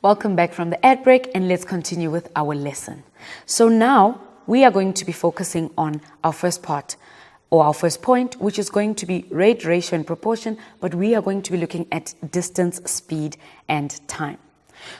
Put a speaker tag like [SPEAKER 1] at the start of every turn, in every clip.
[SPEAKER 1] Welcome back from the ad break, and let's continue with our lesson. So now we are going to be focusing on our first part or our first point, which is going to be rate, ratio, and proportion, but we are going to be looking at distance, speed, and time.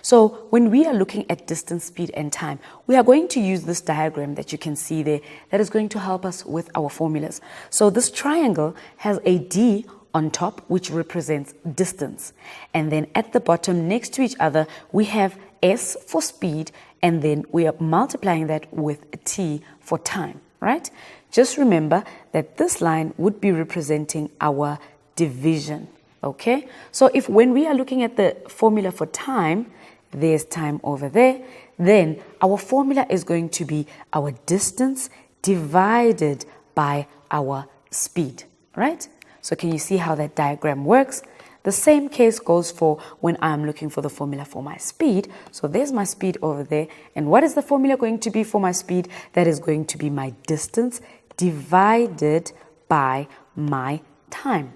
[SPEAKER 1] So when we are looking at distance, speed, and time, we are going to use this diagram that you can see there that is going to help us with our formulas. So this triangle has a D on top, which represents distance. And then at the bottom next to each other, we have S for speed, and then we are multiplying that with T for time, right? Just remember that this line would be representing our division, okay? So if when we are looking at the formula for time, there's time over there, then our formula is going to be our distance divided by our speed, right? So can you see how that diagram works? The same case goes for when I'm looking for the formula for my speed. So there's my speed over there. And what is the formula going to be for my speed? That is going to be my distance divided by my time.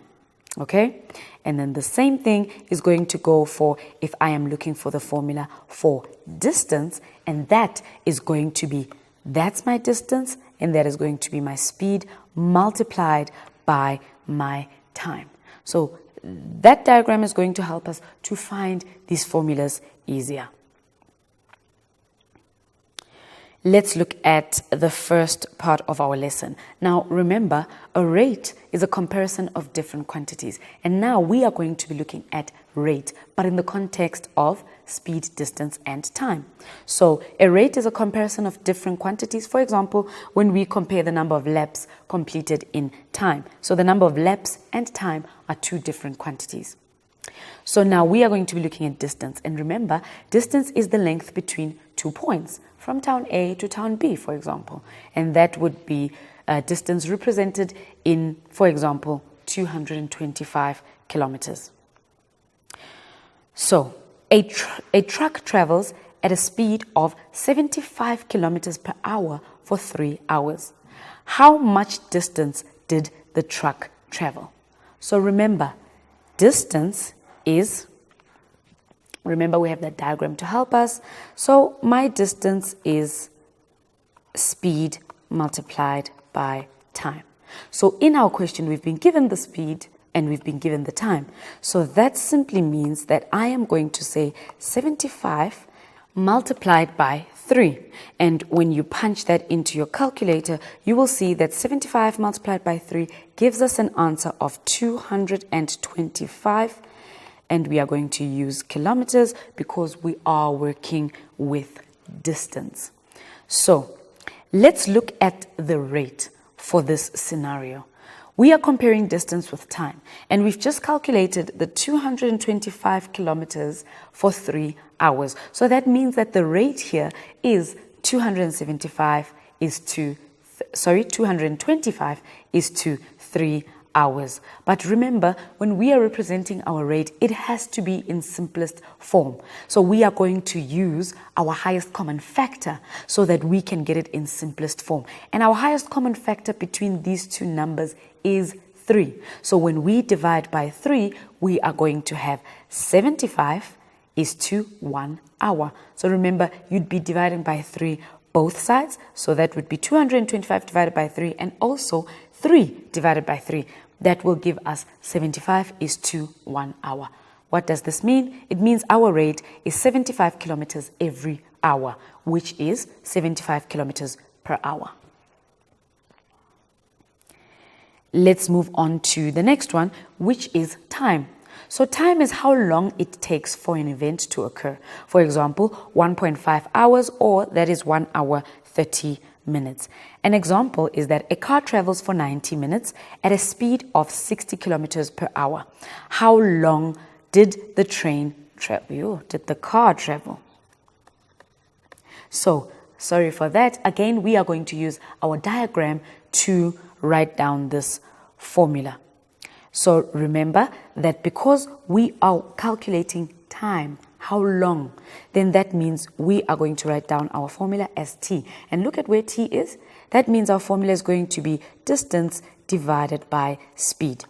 [SPEAKER 1] Okay? And then the same thing is going to go for if I am looking for the formula for distance. And that is going to be, that's my distance, and that is going to be my speed multiplied by my time. So that diagram is going to help us to find these formulas easier. Let's look at the first part of our lesson. Now remember, a rate is a comparison of different quantities. And now we are going to be looking at rate, but in the context of speed, distance, and time. So a rate is a comparison of different quantities. For example, when we compare the number of laps completed in time. So the number of laps and time are two different quantities. So now we are going to be looking at distance. And remember, distance is the length between 2 points, from town A to town B, for example. And that would be distance represented in, for example, 225 kilometers. So a truck travels at a speed of 75 kilometers per hour for 3 hours. How much distance did the truck travel? So remember, distance is, remember we have that diagram to help us. So my distance is speed multiplied by time. So in our question, we've been given the speed and we've been given the time. So that simply means that I am going to say 75 multiplied by 3. And when you punch that into your calculator, you will see that 75 multiplied by 3 gives us an answer of 225. And we are going to use kilometers because we are working with distance. So let's look at the rate for this scenario. We are comparing distance with time, and we've just calculated the 225 kilometers for 3 hours. So that means that the rate here is 225 is to 3 hours. But remember, when we are representing our rate, it has to be in simplest form. So we are going to use our highest common factor so that we can get it in simplest form. And our highest common factor between these two numbers is 3. So when we divide by 3, we are going to have 75 is to 1 hour. So remember, you'd be dividing by 3 both sides. So that would be 225 divided by 3 and also 3 divided by 3. That will give us 75 is to 1 hour. What does this mean? It means our rate is 75 kilometers every hour, which is 75 kilometers per hour. Let's move on to the next one, which is time. So time is how long it takes for an event to occur. For example, 1.5 hours, or that is 1 hour, 30 minutes. An example is that a car travels for 90 minutes at a speed of 60 kilometers per hour. How long did the car travel? So, sorry for that. Again, we are going to use our diagram to write down this formula. So remember that because we are calculating time, how long, then that means we are going to write down our formula as T. And look at where T is. That means our formula is going to be distance divided by speed.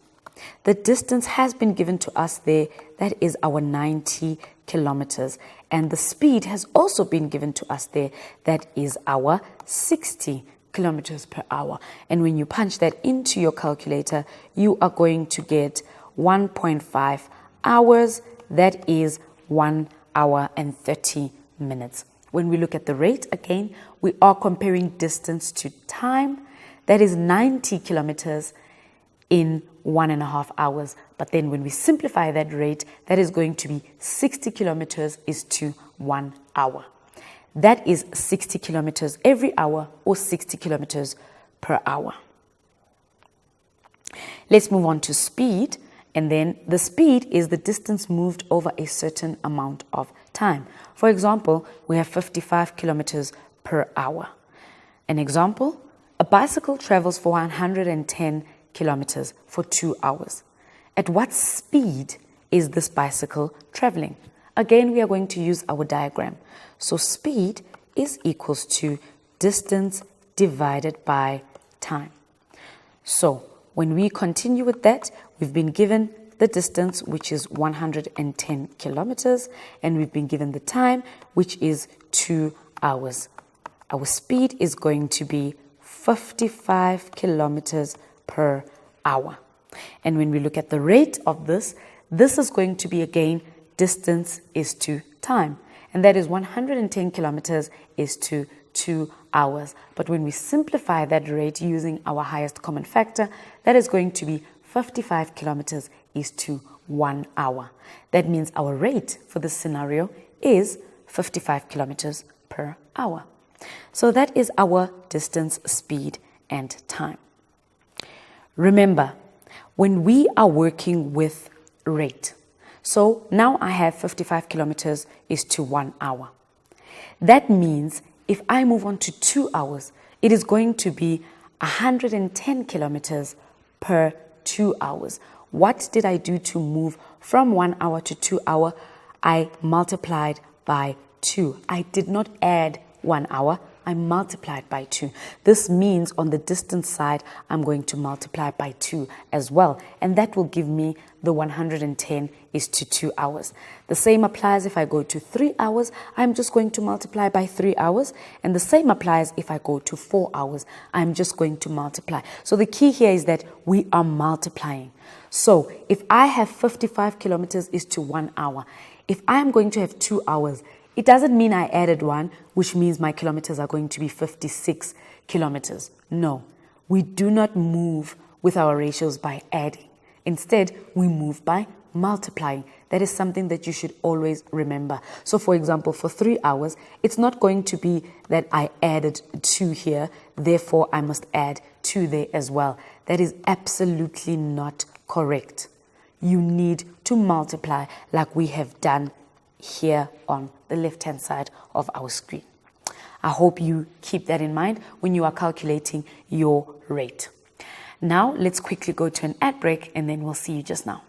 [SPEAKER 1] The distance has been given to us there. That is our 90 kilometers. And the speed has also been given to us there. That is our 60 kilometers per hour. And when you punch that into your calculator, you are going to get 1.5 hours. That is 1 hour and 30 minutes. When we look at the rate again, we are comparing distance to time. That is 90 kilometers in 1.5 hours. But then when we simplify that rate, that is going to be 60 kilometers is to 1 hour. That is 60 kilometers every hour, or 60 kilometers per hour. Let's move on to speed. And then the speed is the distance moved over a certain amount of time. For example, we have 55 kilometers per hour. An example, a bicycle travels for 110 kilometers for 2 hours. At what speed is this bicycle traveling? Again, we are going to use our diagram. So speed is equals to distance divided by time. So when we continue with that, we've been given the distance, which is 110 kilometers, and we've been given the time, which is 2 hours. Our speed is going to be 55 kilometers per hour. And when we look at the rate of this is going to be, again, distance is to time. And that is 110 kilometers is to 2 hours. But when we simplify that rate using our highest common factor, that is going to be 55 kilometers is to 1 hour. That means our rate for this scenario is 55 kilometers per hour. So that is our distance, speed, and time. Remember, when we are working with rate, so now I have 55 kilometers is to 1 hour. That means if I move on to 2 hours, it is going to be 110 kilometers per 2 hours. What did I do to move from 1 hour to 2 hours? I multiplied by 2. I did not add 1 hour. I multiplied by 2. This means on the distance side, I'm going to multiply by 2 as well. And that will give me the 110 is to 2 hours. The same applies if I go to 3 hours. I'm just going to multiply by 3 hours. And the same applies if I go to 4 hours. I'm just going to multiply. So the key here is that we are multiplying. So if I have 55 kilometers is to 1 hour, if I'm going to have 2 hours, it doesn't mean I added 1, which means my kilometers are going to be 56 kilometers. No, we do not move with our ratios by adding. Instead, we move by multiplying. That is something that you should always remember. So for example, for 3 hours, it's not going to be that I added 2 here, therefore I must add 2 there as well. That is absolutely not correct. You need to multiply like we have done here on the left-hand side of our screen. I hope you keep that in mind when you are calculating your rate. Now, let's quickly go to an ad break and then we'll see you just now.